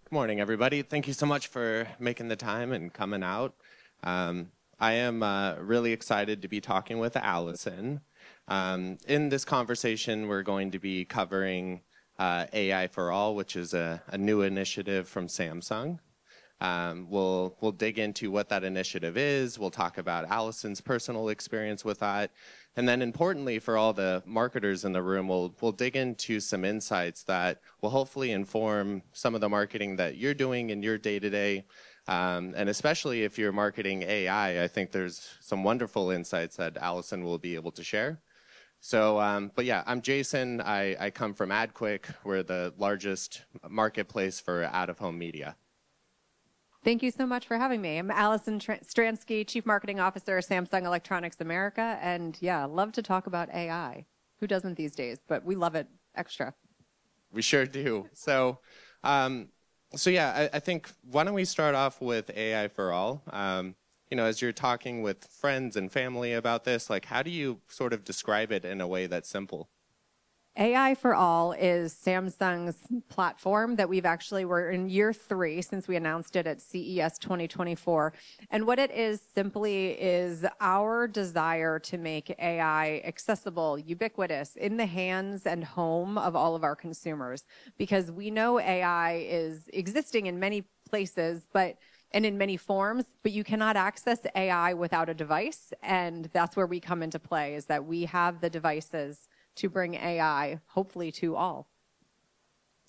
Good morning, everybody. Thank you so much for making the time and coming out. I am really excited to be talking with Allison. In this conversation, we're going to be covering AI for All, which is a new initiative from Samsung. We'll dig into what that initiative is. We'll talk about Allison's personal experience with that. And then importantly, for all the marketers in the room, we'll dig into some insights that will hopefully inform some of the marketing that you're doing in your day-to-day. And especially if you're marketing AI, I think there's some wonderful insights that Allison will be able to share. So, but yeah, I'm Jason. I come from AdQuick. We're the largest marketplace for out-of-home media. Thank you so much for having me. I'm Allison Stransky, Chief Marketing Officer, Samsung Electronics America. And yeah, love to talk about AI. Who doesn't these days? But we love it extra. We sure do. So yeah, I think why don't we start off with AI for All? As you're talking with friends and family about this, like how do you sort of describe it in a way that's simple? AI for All is Samsung's platform that we're in year 3 since we announced it at CES 2024. And what it is simply is our desire to make AI accessible, ubiquitous, in the hands and home of all of our consumers. Because we know AI is existing in many places, and in many forms, but you cannot access AI without a device. And that's where we come into play, is that we have the devices to bring AI, hopefully, to all.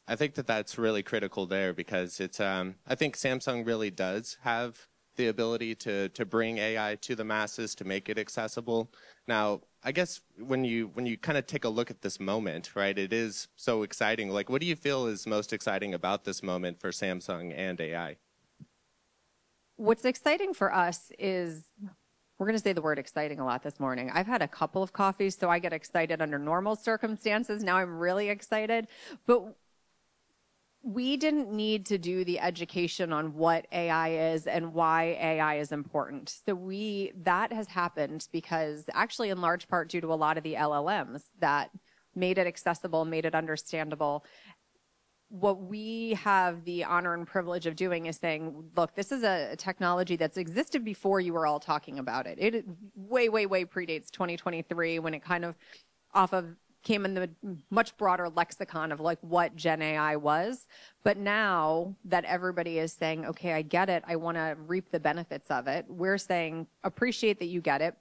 I think that's really critical there because I think Samsung really does have the ability to bring AI to the masses, to make it accessible. Now, I guess when you kind of take a look at this moment, right, it is so exciting. Like, what do you feel is most exciting about this moment for Samsung and AI? What's exciting for us is, we're going to say the word exciting a lot this morning. I've had a couple of coffees, so I get excited under normal circumstances. Now I'm really excited. But we didn't need to do the education on what AI is and why AI is important. So that has happened because actually in large part due to a lot of the LLMs that made it accessible, made it understandable. What we have the honor and privilege of doing is saying, look, this is a technology that's existed before you were all talking about it. It way, way, way predates 2023 when it kind of came in the much broader lexicon of like what Gen AI was. But now that everybody is saying, okay, I get it, I want to reap the benefits of it, we're saying, appreciate that you get it.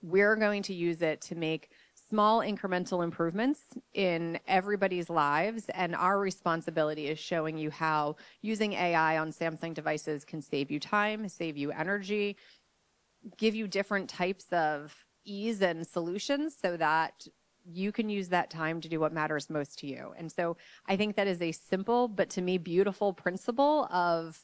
We're going to use it to make small incremental improvements in everybody's lives, and our responsibility is showing you how using AI on Samsung devices can save you time, save you energy, give you different types of ease and solutions so that you can use that time to do what matters most to you. And so I think that is a simple, but to me, beautiful principle of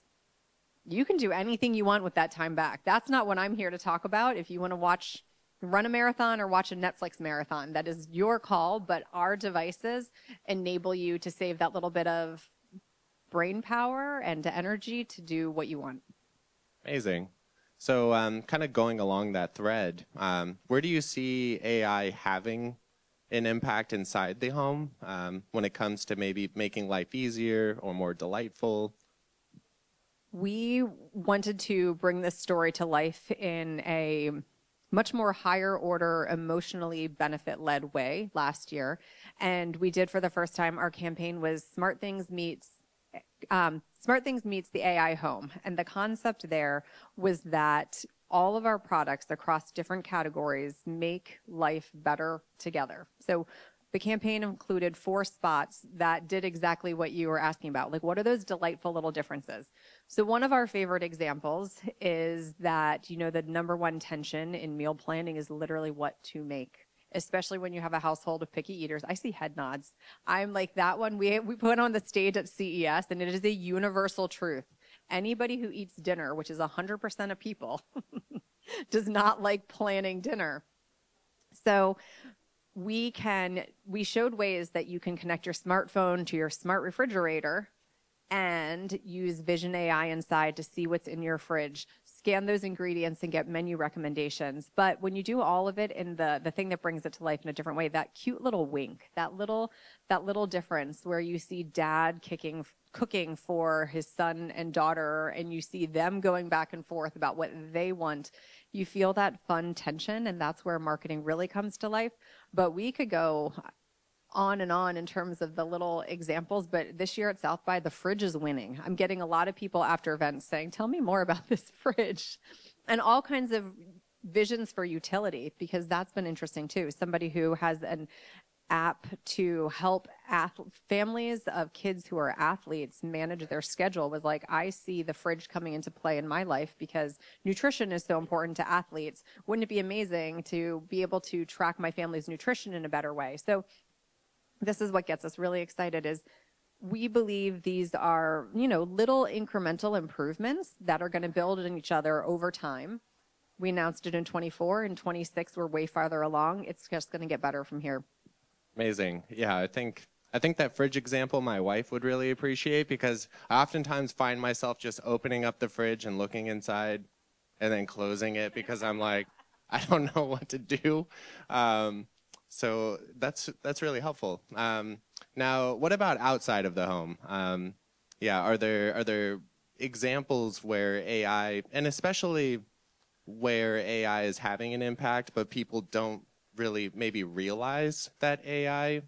you can do anything you want with that time back. That's not what I'm here to talk about. If you want to run a marathon or watch a Netflix marathon, that is your call, but our devices enable you to save that little bit of brain power and energy to do what you want. Amazing. So kind of going along that thread, where do you see AI having an impact inside the home when it comes to maybe making life easier or more delightful? We wanted to bring this story to life in a much more higher order, emotionally benefit-led way last year. And we did for the first time, our campaign was Smart Things Meets the AI Home. And the concept there was that all of our products across different categories make life better together. So the campaign included 4 spots that did exactly what you were asking about. Like, what are those delightful little differences? So one of our favorite examples is that, the #1 tension in meal planning is literally what to make, especially when you have a household of picky eaters. I see head nods. I'm like, that one we put on the stage at CES, and it is a universal truth. Anybody who eats dinner, which is 100% of people, does not like planning dinner. So we showed ways that you can connect your smartphone to your smart refrigerator and use Vision AI inside to see what's in your fridge, scan those ingredients and get menu recommendations. But when you do all of it in the thing that brings it to life in a different way, that cute little wink, that little difference where you see dad cooking for his son and daughter, and you see them going back and forth about what they want, you feel that fun tension, and that's where marketing really comes to life. But we could go on and on in terms of the little examples, but this year at South by, the fridge is winning. I'm getting a lot of people after events saying, tell me more about this fridge, and all kinds of visions for utility, because that's been interesting too. Somebody who has an app to help families of kids who are athletes manage their schedule was like, I see the fridge coming into play in my life because nutrition is so important to athletes. Wouldn't it be amazing to be able to track my family's nutrition in a better way? So this is what gets us really excited, is we believe these are, little incremental improvements that are going to build on each other over time. We announced it in 24. In 26, we're way farther along. It's just going to get better from here. Amazing. Yeah, I think that fridge example my wife would really appreciate, because I oftentimes find myself just opening up the fridge and looking inside and then closing it because I'm like, I don't know what to do. So that's really helpful. Now, what about outside of the home? Are there examples where AI, and especially where AI is having an impact, but people don't really maybe realize that AI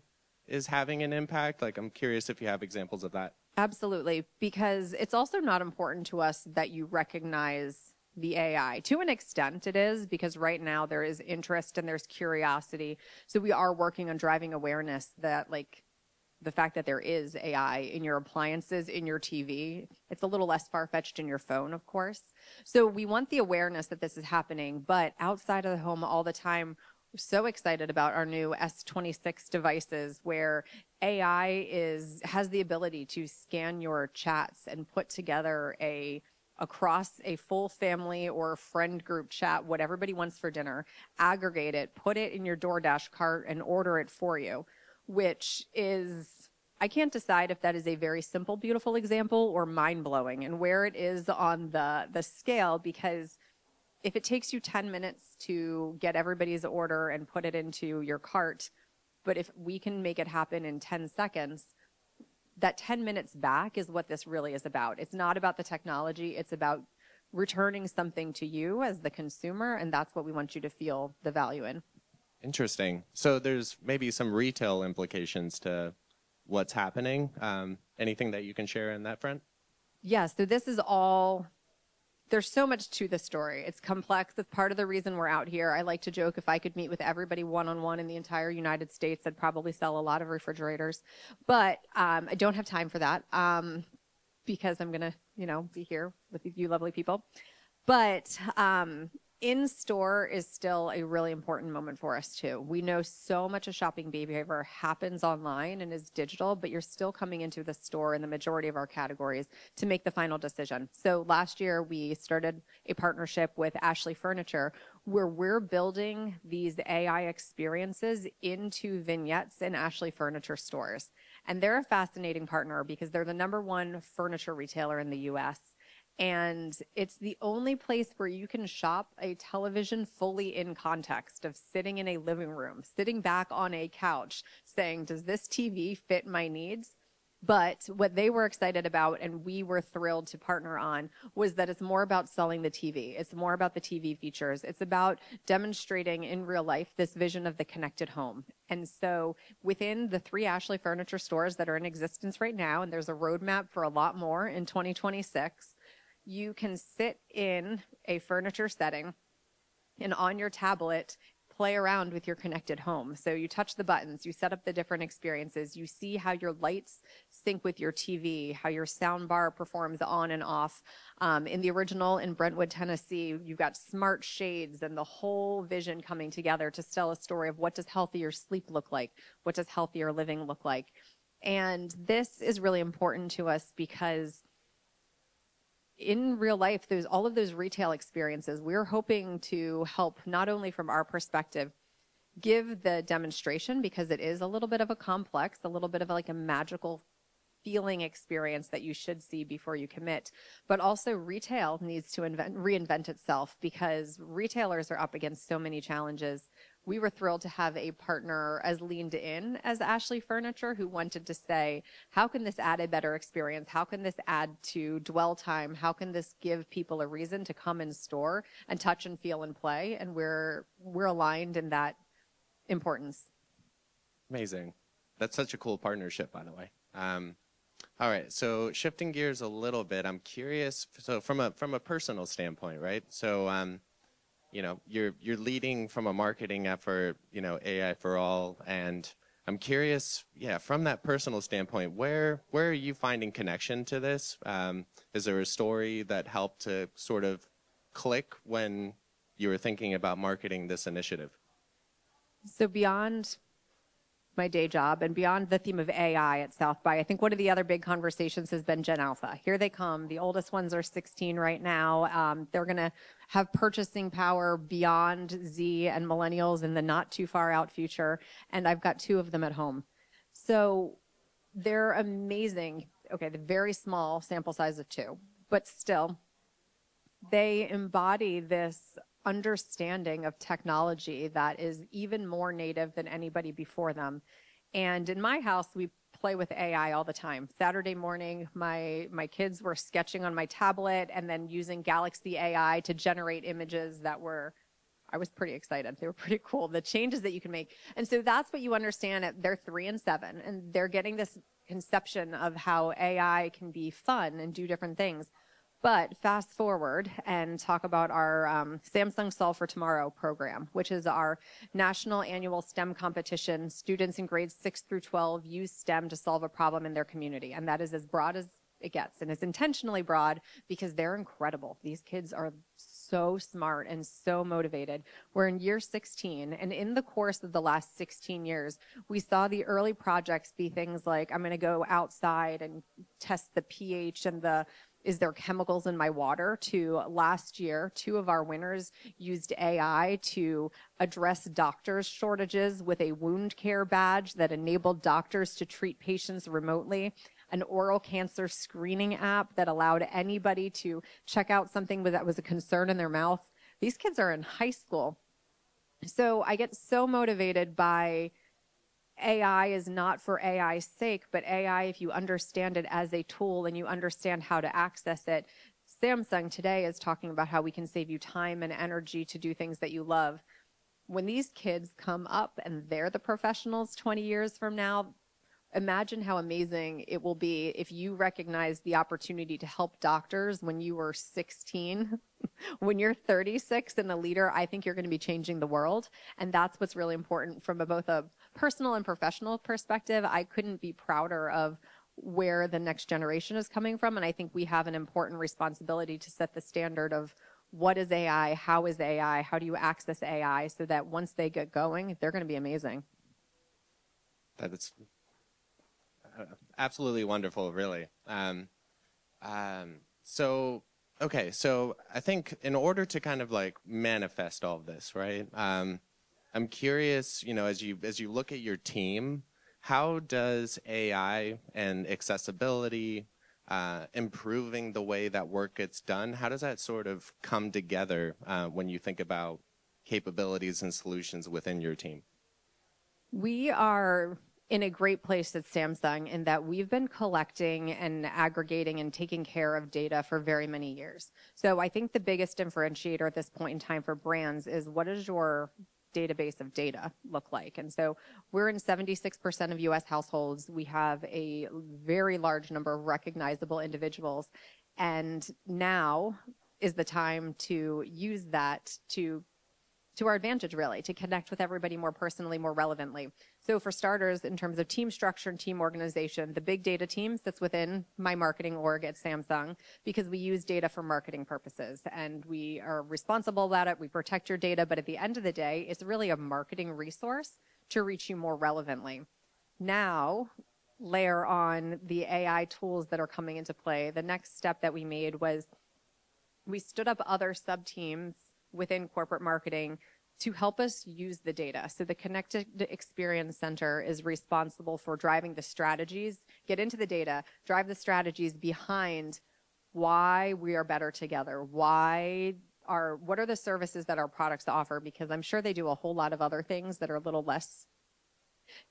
is having an impact? Like, I'm curious if you have examples of that. Absolutely, because it's also not important to us that you recognize the AI. To an extent it is, because right now there is interest and there's curiosity. So we are working on driving awareness that, like, the fact that there is AI in your appliances, in your TV, it's a little less far-fetched in your phone, of course. So we want the awareness that this is happening, but outside of the home all the time, we're so excited about our new S26 devices where AI has the ability to scan your chats and put together across a full family or friend group chat what everybody wants for dinner, aggregate it, put it in your DoorDash cart, and order it for you, which is, I can't decide if that is a very simple, beautiful example or mind-blowing, and where it is on the scale, because if it takes you 10 minutes to get everybody's order and put it into your cart, but if we can make it happen in 10 seconds, that 10 minutes back is what this really is about. It's not about the technology. It's about returning something to you as the consumer, and that's what we want you to feel the value in. Interesting. So there's maybe some retail implications to what's happening. Anything that you can share in that front? Yeah, so this is all, there's so much to the story. It's complex. It's part of the reason we're out here. I like to joke, if I could meet with everybody one-on-one in the entire United States, I'd probably sell a lot of refrigerators. But I don't have time for that because I'm going to, be here with you lovely people. But in-store is still a really important moment for us too. We know so much of shopping behavior happens online and is digital, but you're still coming into the store in the majority of our categories to make the final decision. So last year we started a partnership with Ashley Furniture where we're building these AI experiences into vignettes in Ashley Furniture stores. And they're a fascinating partner because they're the #1 furniture retailer in the US. And it's the only place where you can shop a television fully in context of sitting in a living room, sitting back on a couch, saying, does this TV fit my needs? But what they were excited about, and we were thrilled to partner on, was that it's more about selling the TV. It's more about the TV features. It's about demonstrating in real life this vision of the connected home. And so within the 3 Ashley Furniture stores that are in existence right now, and there's a roadmap for a lot more in 2026, you can sit in a furniture setting and on your tablet play around with your connected home. So you touch the buttons, you set up the different experiences, you see how your lights sync with your TV, how your sound bar performs on and off. In the original in Brentwood, Tennessee, you've got smart shades and the whole vision coming together to tell a story of what does healthier sleep look like? What does healthier living look like? And this is really important to us because in real life, all of those retail experiences, we're hoping to help, not only from our perspective, give the demonstration, because it is a little bit of a complex, a little bit of like a magical feeling experience that you should see before you commit. But also retail needs to reinvent itself because retailers are up against so many challenges. We were thrilled to have a partner as leaned in as Ashley Furniture who wanted to say, how can this add a better experience? How can this add to dwell time? How can this give people a reason to come in store and touch and feel and play? And we're aligned in that importance. Amazing. That's such a cool partnership, by the way. All right, so shifting gears a little bit, I'm curious. So from a personal standpoint, right? So you know, you're leading from a marketing effort, you know, AI for all, and I'm curious, yeah, from that personal standpoint, where are you finding connection to this? Is there a story that helped to sort of click when you were thinking about marketing this initiative? So beyond my day job and beyond the theme of AI at South by, I think one of the other big conversations has been Gen Alpha. Here they come. The oldest ones are 16 right now. They're going to have purchasing power beyond Z and millennials in the not too far out future. And I've got 2 of them at home. So they're amazing. Okay, the very small sample size of 2, but still they embody this understanding of technology that is even more native than anybody before them. And in my house, we play with AI all the time. Saturday morning, my kids were sketching on my tablet and then using Galaxy AI to generate images that were, I was pretty excited. They were pretty cool, the changes that you can make. And so that's what you understand at they're 3 and 7, and they're getting this conception of how AI can be fun and do different things. But fast forward and talk about our Samsung Solve for Tomorrow program, which is our national annual STEM competition. Students in grades 6 through 12 use STEM to solve a problem in their community. And that is as broad as it gets. And it's intentionally broad because they're incredible. These kids are so smart and so motivated. We're in year 16. And in the course of the last 16 years, we saw the early projects be things like, I'm going to go outside and test the pH and is there chemicals in my water, to last year, 2 of our winners used AI to address doctors' shortages with a wound care badge that enabled doctors to treat patients remotely, an oral cancer screening app that allowed anybody to check out something that was a concern in their mouth. These kids are in high school. So I get so motivated by AI is not for AI's sake, but AI, if you understand it as a tool and you understand how to access it. Samsung today is talking about how we can save you time and energy to do things that you love. When these kids come up and they're the professionals 20 years from now, imagine how amazing it will be if you recognize the opportunity to help doctors when you were 16. When you're 36 and a leader, I think you're going to be changing the world. And that's what's really important from both a personal and professional perspective. I couldn't be prouder of where the next generation is coming from. And I think we have an important responsibility to set the standard of what is AI, how do you access AI, so that once they get going, they're going to be amazing. That is absolutely wonderful, really. So I think in order to kind of like manifest all of this, right? I'm curious, you know, as you look at your team, how does AI and accessibility, improving the way that work gets done, how does that sort of come together when you think about capabilities and solutions within your team? We are in a great place at Samsung in that we've been collecting and aggregating and taking care of data for very many years. So I think the biggest differentiator at this point in time for brands is, what does your database of data look like? And so we're in 76% of US households. We have a very large number of recognizable individuals. And now is the time to use that to our advantage, really, to connect with everybody more personally, more relevantly. So for starters, in terms of team structure and team organization, the big data team sits within my marketing org at Samsung because we use data for marketing purposes and we are responsible about it. We protect your data, but at the end of the day, it's really a marketing resource to reach you more relevantly. Now, layer on the AI tools that are coming into play. The next step that we made was we stood up other sub-teams within corporate marketing to help us use the data. So the Connected Experience Center is responsible for driving the strategies, get into the data, drive the strategies behind why we are better together, what are the services that our products offer, because I'm sure they do a whole lot of other things that are a little less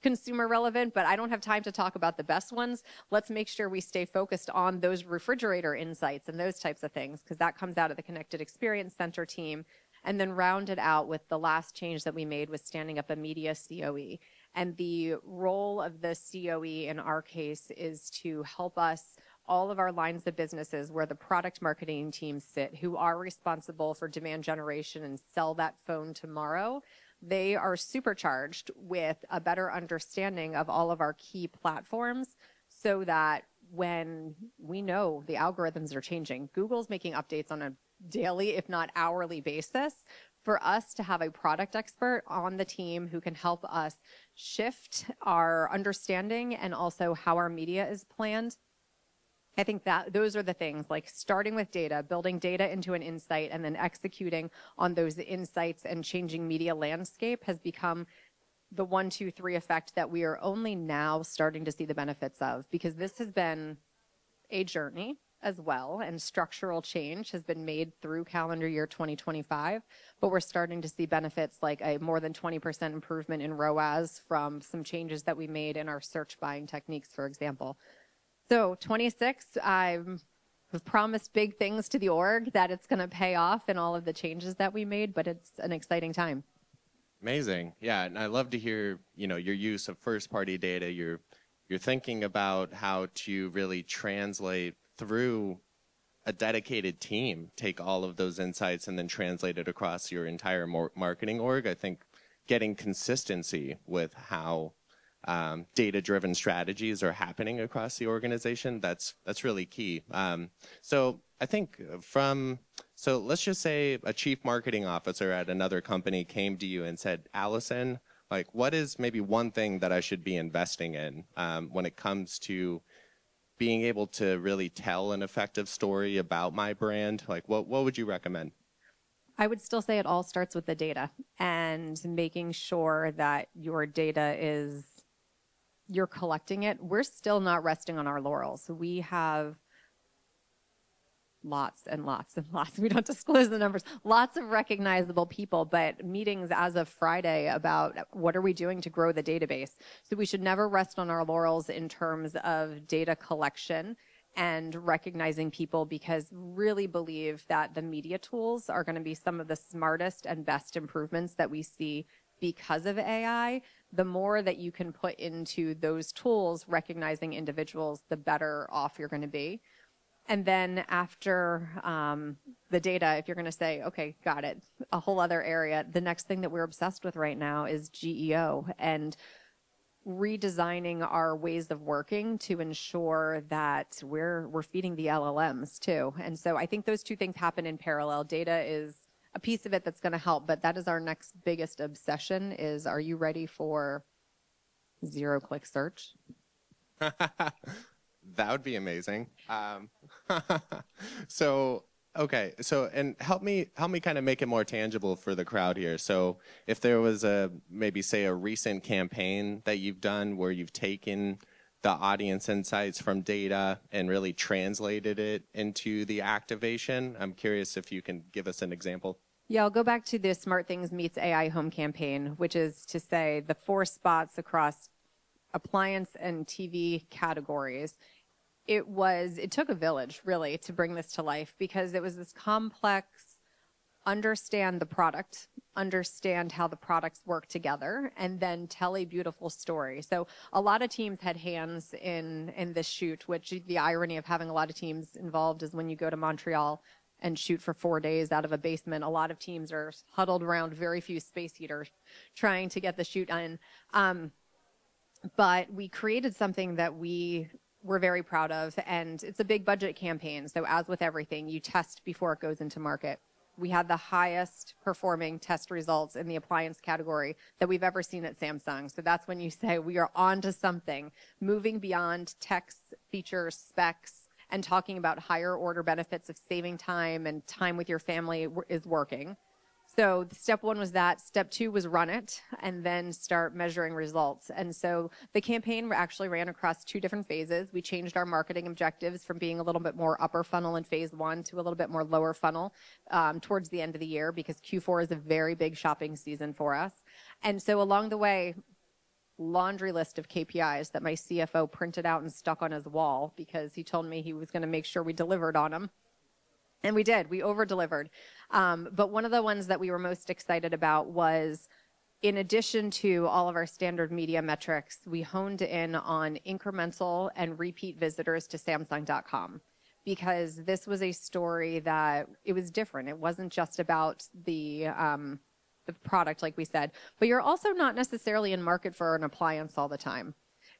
consumer relevant, but I don't have time to talk about the best ones. Let's make sure we stay focused on those refrigerator insights and those types of things, because that comes out of the Connected Experience Center team. And then round it out with the last change that we made was standing up a media COE. And the role of the COE in our case is to help us, all of our lines of businesses where the product marketing teams sit, who are responsible for demand generation and sell that phone tomorrow. They are supercharged with a better understanding of all of our key platforms, so that when we know the algorithms are changing, Google's making updates on a daily, if not hourly basis, for us to have a product expert on the team who can help us shift our understanding and also how our media is planned. I think that those are the things, like starting with data, building data into an insight, and then executing on those insights and changing media landscape has become the 1, 2, 3 effect that we are only now starting to see the benefits of, because this has been a journey as well, and structural change has been made through calendar year 2025, but we're starting to see benefits like a more than 20% improvement in ROAS from some changes that we made in our search buying techniques, for example. So 26, I've promised big things to the org that it's going to pay off in all of the changes that we made, but it's an exciting time. Amazing. Yeah, and I love to hear, your use of first-party data. You're thinking about how to really translate through a dedicated team, take all of those insights and then translate it across your entire marketing org. I think getting consistency with how data-driven strategies are happening across the organization, that's really key. So I think so let's just say a chief marketing officer at another company came to you and said, Allison, like, what is maybe one thing that I should be investing in when it comes to being able to really tell an effective story about my brand? Like, what would you recommend? I would still say it all starts with the data and making sure that your data you're collecting it. We're still not resting on our laurels. We have lots and lots and lots. We don't disclose the numbers. Lots of recognizable people, but meetings as of Friday about what are we doing to grow the database. So we should never rest on our laurels in terms of data collection and recognizing people, because really believe that the media tools are going to be some of the smartest and best improvements that we see because of AI. The more that you can put into those tools, recognizing individuals, the better off you're going to be. And then after the data, if you're going to say, okay, got it, a whole other area, the next thing that we're obsessed with right now is GEO and redesigning our ways of working to ensure that we're feeding the LLMs too. And so I think those two things happen in parallel. Data is a piece of it that's going to help, but that is our next biggest obsession is, are you ready for zero-click search? That would be amazing. And help me kind of make it more tangible for the crowd here. So if there was maybe a recent campaign that you've done where you've taken the audience insights from data and really translated it into the activation, I'm curious if you can give us an example. Yeah, I'll go back to the Smart Things Meets AI home campaign, which is to say the 4 spots across appliance and TV categories. It took a village, really, to bring this to life, because it was this complex, understand the product, understand how the products work together, and then tell a beautiful story. So a lot of teams had hands in this shoot, which the irony of having a lot of teams involved is when you go to Montreal and shoot for 4 days out of a basement, a lot of teams are huddled around very few space heaters trying to get the shoot in. But we created something that we're very proud of, and it's a big budget campaign. So as with everything, you test before it goes into market. We had the highest performing test results in the appliance category that we've ever seen at Samsung. So that's when you say we are on to something, moving beyond text, features, specs, and talking about higher order benefits of saving time and time with your family is working. So step one was that. Step two was run it and then start measuring results. And so the campaign actually ran across two different phases. We changed our marketing objectives from being a little bit more upper funnel in phase one to a little bit more lower funnel towards the end of the year, because Q4 is a very big shopping season for us. And so along the way, laundry list of KPIs that my CFO printed out and stuck on his wall because he told me he was going to make sure we delivered on them. And we did. We over-delivered. But one of the ones that we were most excited about was, in addition to all of our standard media metrics, we honed in on incremental and repeat visitors to Samsung.com, because this was a story that it was different. It wasn't just about the product, like we said, but you're also not necessarily in market for an appliance all the time.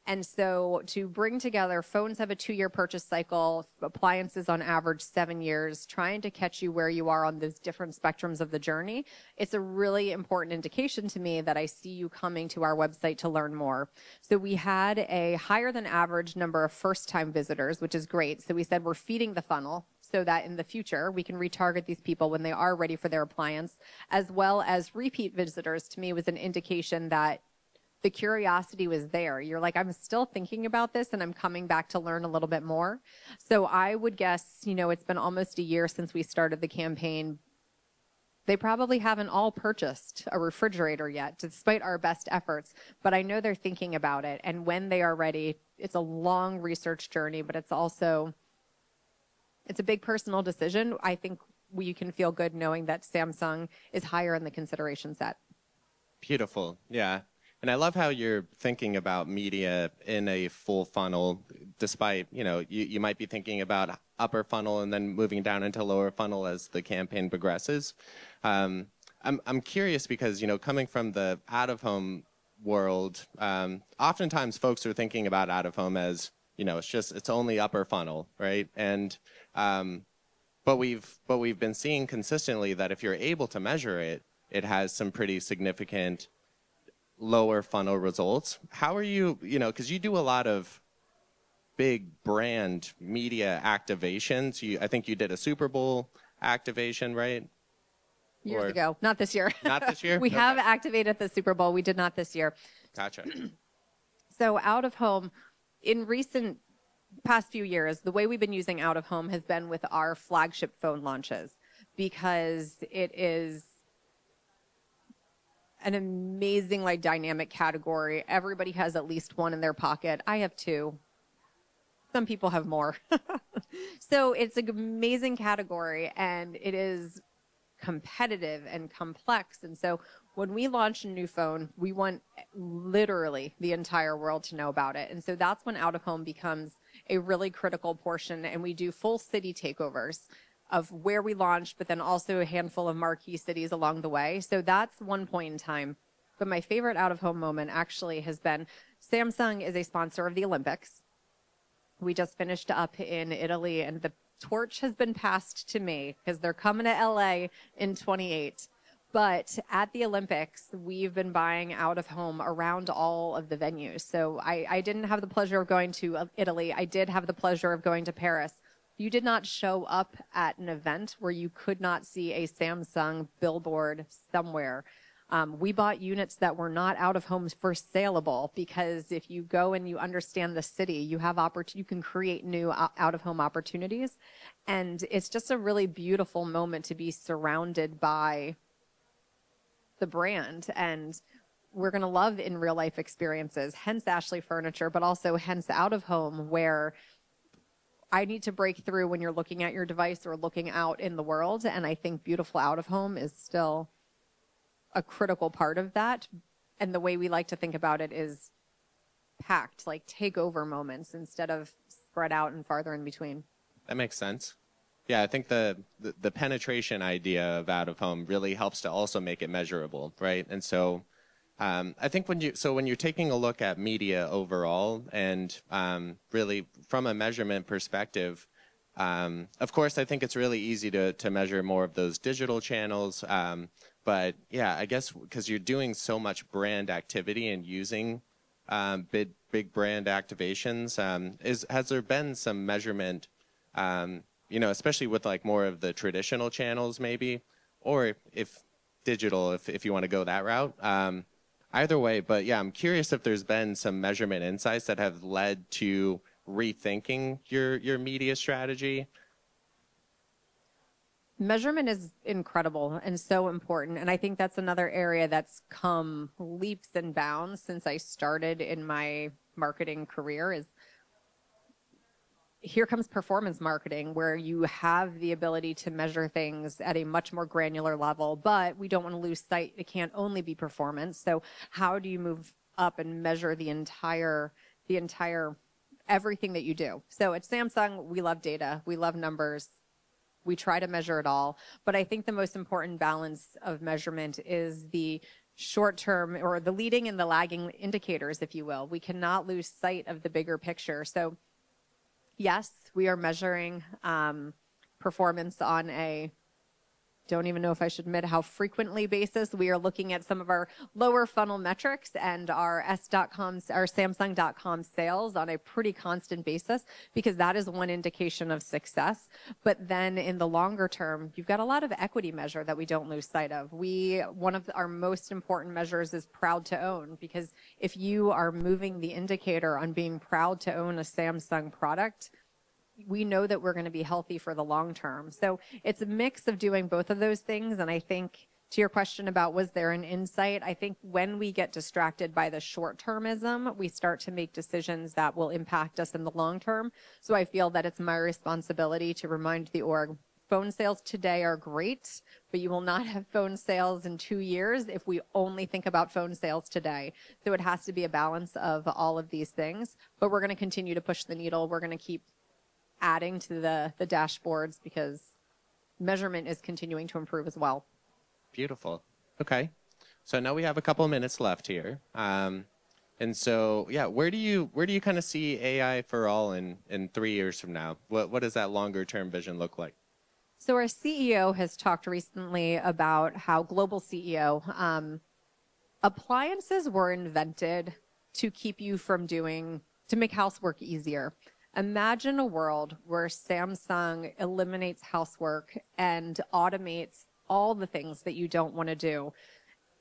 And so to bring together, phones have a 2-year purchase cycle, appliances on average 7 years, trying to catch you where you are on those different spectrums of the journey, it's a really important indication to me that I see you coming to our website to learn more. So we had a higher than average number of first-time visitors, which is great. So we said we're feeding the funnel so that in the future we can retarget these people when they are ready for their appliance, as well as repeat visitors. To me was an indication that the curiosity was there. You're like, I'm still thinking about this and I'm coming back to learn a little bit more. So I would guess, it's been almost a year since we started the campaign. They probably haven't all purchased a refrigerator yet, despite our best efforts, but I know they're thinking about it. And when they are ready, it's a long research journey, but it's a big personal decision. I think we can feel good knowing that Samsung is higher in the consideration set. Beautiful. Yeah. And I love how you're thinking about media in a full funnel, despite, you might be thinking about upper funnel and then moving down into lower funnel as the campaign progresses. I'm curious because, coming from the out-of-home world, oftentimes folks are thinking about out-of-home as, it's only upper funnel, right? And but we've been seeing consistently that if you're able to measure it, it has some pretty significant lower funnel results. How are you, because you do a lot of big brand media activations. I think you did a Super Bowl activation, right? Years ago. Not this year. Not this year? We have activated the Super Bowl. We did not this year. Gotcha. So out of home, in recent past few years, the way we've been using out of home has been with our flagship phone launches, because it is an amazing, dynamic category. Everybody has at least one in their pocket. I have 2. Some people have more. So it's an amazing category, and it is competitive and complex. And so when we launch a new phone, we want literally the entire world to know about it. And so that's when out of home becomes a really critical portion, and we do full city takeovers of where we launched, but then also a handful of marquee cities along the way. So that's one point in time. But my favorite out-of-home moment actually has been, Samsung is a sponsor of the Olympics. We just finished up in Italy, and the torch has been passed to me because they're coming to LA in 28. But at the Olympics, we've been buying out of home around all of the venues. So I didn't have the pleasure of going to Italy. I did have the pleasure of going to Paris. You did not show up at an event where you could not see a Samsung billboard somewhere. We bought units that were not out of homes for saleable, because if you go and you understand the city, you have you can create new out of home opportunities. And it's just a really beautiful moment to be surrounded by the brand. And we're going to love in real life experiences, hence Ashley Furniture, but also hence out of home, where I need to break through when you're looking at your device or looking out in the world. And I think beautiful out of home is still a critical part of that. And the way we like to think about it is packed, like takeover moments instead of spread out and farther in between. That makes sense. Yeah, I think the penetration idea of out of home really helps to also make it measurable, right? And so I think when you're taking a look at media overall, and really from a measurement perspective, of course, I think it's really easy to measure more of those digital channels. But yeah, I guess because you're doing so much brand activity and using big brand activations, has there been some measurement, especially with like more of the traditional channels maybe, or if digital if you want to go that route. Either way, but yeah, I'm curious if there's been some measurement insights that have led to rethinking your media strategy. Measurement is incredible and so important. And I think that's another area that's come leaps and bounds since I started in my marketing career is here comes performance marketing, where you have the ability to measure things at a much more granular level, but we don't want to lose sight. It can't only be performance. So how do you move up and measure the entire everything that you do? So at Samsung, we love data. We love numbers. We try to measure it all. But I think the most important balance of measurement is the short-term or the leading and the lagging indicators, if you will. We cannot lose sight of the bigger picture. So yes, we are measuring performance on a, don't even know if I should admit how frequently basis. We are looking at some of our lower funnel metrics and our Samsung.com sales on a pretty constant basis, because that is one indication of success. But then in the longer term, you've got a lot of equity measure that we don't lose sight of. One of our most important measures is proud to own, because if you are moving the indicator on being proud to own a Samsung product, we know that we're going to be healthy for the long term. So it's a mix of doing both of those things. And I think to your question about was there an insight, I think when we get distracted by the short-termism, we start to make decisions that will impact us in the long term. So I feel that it's my responsibility to remind the org, phone sales today are great, but you will not have phone sales in 2 years if we only think about phone sales today. So it has to be a balance of all of these things. But we're going to continue to push the needle. We're going to keep adding to the dashboards because measurement is continuing to improve as well. Beautiful. Okay. So now we have a couple of minutes left here. And so, yeah, where do you kind of see AI for all in 3 years from now? What does that longer term vision look like? So our CEO has talked recently about how global CEO, appliances were invented to keep you from to make housework easier. Imagine a world where Samsung eliminates housework and automates all the things that you don't want to do.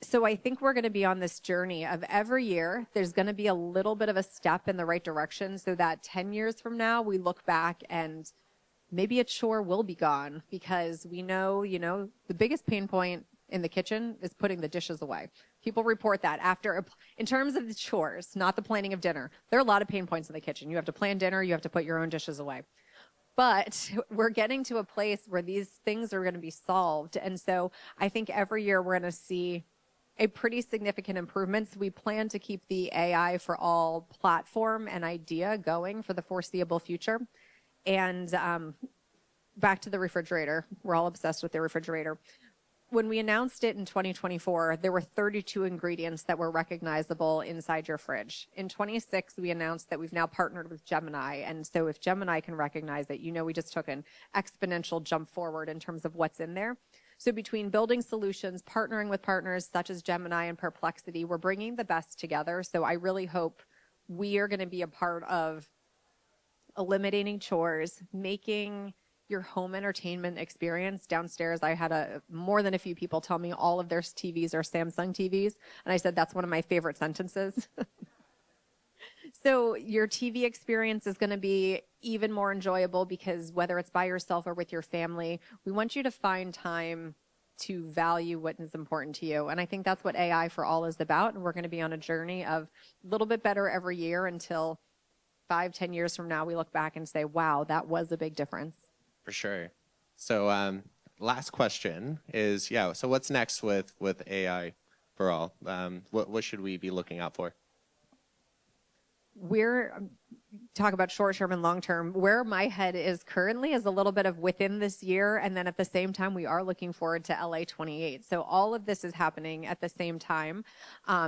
So I think we're going to be on this journey of every year, there's going to be a little bit of a step in the right direction so that 10 years from now, we look back and maybe a chore will be gone, because we know, the biggest pain point in the kitchen is putting the dishes away. People report that in terms of the chores, not the planning of dinner. There are a lot of pain points in the kitchen. You have to plan dinner. You have to put your own dishes away. But we're getting to a place where these things are going to be solved. And so I think every year we're going to see a pretty significant improvement. So we plan to keep the AI for all platform and idea going for the foreseeable future. And back to the refrigerator. We're all obsessed with the refrigerator. When we announced it in 2024, there were 32 ingredients that were recognizable inside your fridge. In 26, we announced that we've now partnered with Gemini. And so if Gemini can recognize it, we just took an exponential jump forward in terms of what's in there. So between building solutions, partnering with partners such as Gemini and Perplexity, we're bringing the best together. So I really hope we are going to be a part of eliminating chores, making your home entertainment experience. Downstairs, I had more than a few people tell me all of their TVs are Samsung TVs. And I said, that's one of my favorite sentences. So your TV experience is going to be even more enjoyable, because whether it's by yourself or with your family, we want you to find time to value what is important to you. And I think that's what AI for all is about. And we're going to be on a journey of a little bit better every year until 5-10 years from now, we look back and say, wow, that was a big difference. For sure. So last question is, so what's next with AI for all? What should we be looking out for? We're talk about short-term and long-term. Where my head is currently is a little bit of within this year. And then at the same time, we are looking forward to LA 28. So all of this is happening at the same time.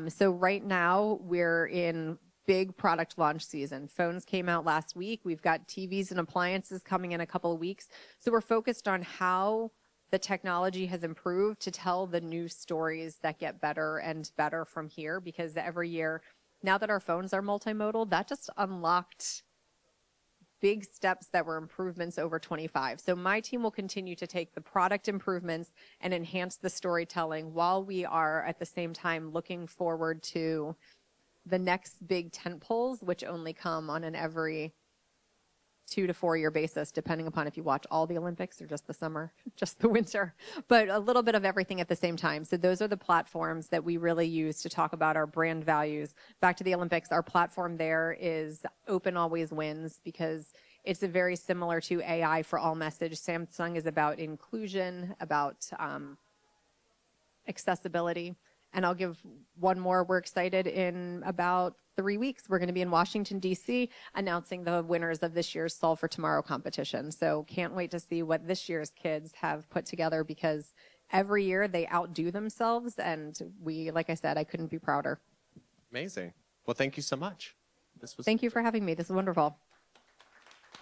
So right now we're in big product launch season. Phones came out last week. We've got TVs and appliances coming in a couple of weeks. So we're focused on how the technology has improved to tell the new stories that get better and better from here, because every year, now that our phones are multimodal, that just unlocked big steps that were improvements over 25. So my team will continue to take the product improvements and enhance the storytelling while we are at the same time looking forward to the next big tent poles, which only come on an every 2 to 4 year basis, depending upon if you watch all the Olympics or just the summer, just the winter, but a little bit of everything at the same time. So those are the platforms that we really use to talk about our brand values. Back to the Olympics, our platform there is Open Always Wins, because it's a very similar to AI for all message. Samsung is about inclusion, about accessibility. And I'll give one more. We're excited. In about 3 weeks, we're going to be in Washington, D.C., announcing the winners of this year's Solve for Tomorrow competition. So can't wait to see what this year's kids have put together, because every year they outdo themselves. And we, like I said, I couldn't be prouder. Amazing. Well, thank you so much. Thank you for having me. This is wonderful.